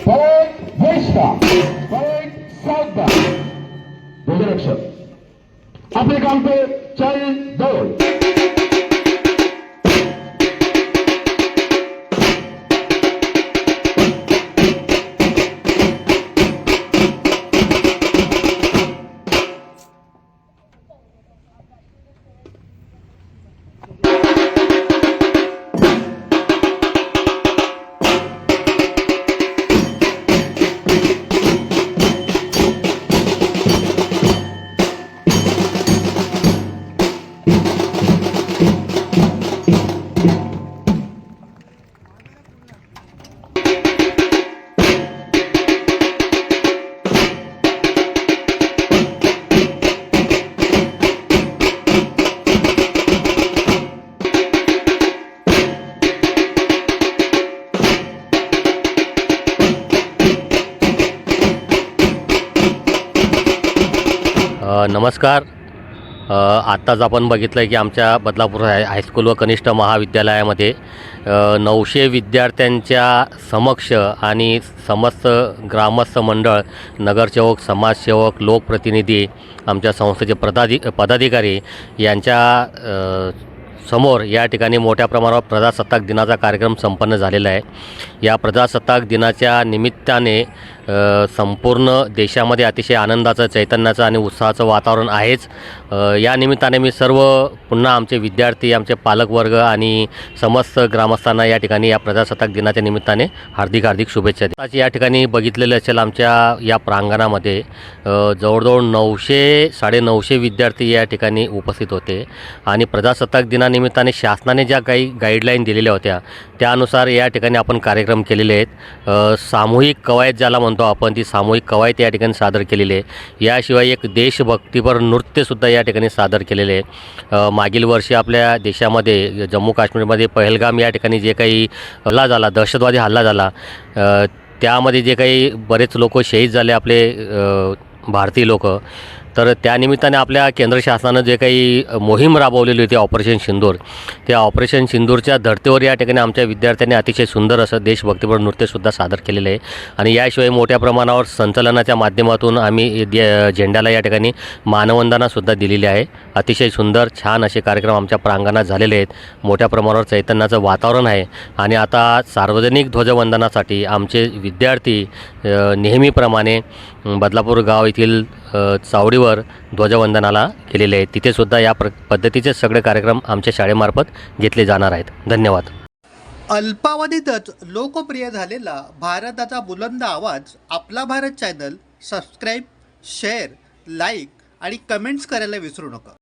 Point Vista, point south, दोनों रक्षक अपने काम पे चल दौड़। नमस्कार. आत्ताच आपण बघितलं की आमच्या बदलापूर हायस्कूल व कनिष्ठ महाविद्यालयामध्ये 900 विद्यार्थ्यांच्या समक्ष आणि समस्त ग्रामस्थ मंडळ, नगरसेवक, समाजसेवक, लोकप्रतिनिधी, आमच्या संस्थेचे पदाधिकारी यांच्या समोर या ठिकाणी मोठ्या प्रमाणावर प्रजासत्ताक दिनाचा कार्यक्रम संपन्न झालेला आहे. या प्रजासत्ताक दिनाच्या निमित्ताने संपूर्ण देशामध्ये अतिशय आनंदाचं, चैतन्याचं आणि उत्साहाचं वातावरण आहेच. या निमित्ताने मी पुन्हा आमचे विद्यार्थी, आमचे पालकवर्ग आणि समस्त ग्रामस्थांना या ठिकाणी या प्रजासत्ताक दिनाच्या निमित्ताने हार्दिक शुभेच्छा देतो. या ठिकाणी बघितलेले असेल आमच्या या प्रांगणामध्ये जवळजवळ 900-950 विद्यार्थी या ठिकाणी उपस्थित होते आणि प्रजासत्ताक दिनानिमित्ताने शासनाने ज्या काही गाईडलाईन दिलेल्या होत्या त्यानुसार या ठिकाणी आपण कार्यक्रम केलेले आहेत. सामूहिक कवायत ज्याला म्हणतो आपण, ती सामूहिक कवायत या ठिकाणी सादर केलेली आहे. याशिवाय एक देशभक्तीपर नृत्यसुद्धा या ठिकाणी सादर केलेले आहे. मागील वर्षी आपल्या देशामध्ये जम्मू काश्मीरमध्ये पहलगाम या ठिकाणी जे काही हल्ला झाला, दहशतवादी हल्ला झाला, त्यामध्ये जे काही बरेच लोक शहीद झाले आपले भारतीय लोक, तर त्यानिमित्ताने आपल्या केंद्र शासनानं जे काही मोहीम राबवलेली होती ऑपरेशन सिंदूर, त्या ऑपरेशन सिंदूरच्या धर्तीवर या ठिकाणी आमच्या विद्यार्थ्यांनी अतिशय सुंदर असं देशभक्तीपर नृत्यसुद्धा सादर केलेलं आहे. आणि याशिवाय मोठ्या प्रमाणावर संचलनाच्या माध्यमातून आम्ही झेंड्याला या ठिकाणी मानवंदनासुद्धा दिलेली आहे. अतिशय सुंदर छान असे कार्यक्रम आमच्या प्रांगणात झालेले आहेत. मोठ्या प्रमाणावर चैतन्याचं वातावरण आहे. आणि आता सार्वजनिक ध्वजवंदनासाठी आमचे विद्यार्थी नेहमीप्रमाणे बदलापूर गाव येथील चावडीवर ध्वजवंदनाला गेलेले आहेत. तिथेसुद्धा या पद्धतीचे सगळे कार्यक्रम आमच्या शाळेमार्फत घेतले जाणार आहेत. धन्यवाद. अल्पावधीतच लोकप्रिय झालेला भारताचा बुलंद आवाज आपला Bharat channel subscribe, share, like आणि कमेंट्स करायला विसरू नका.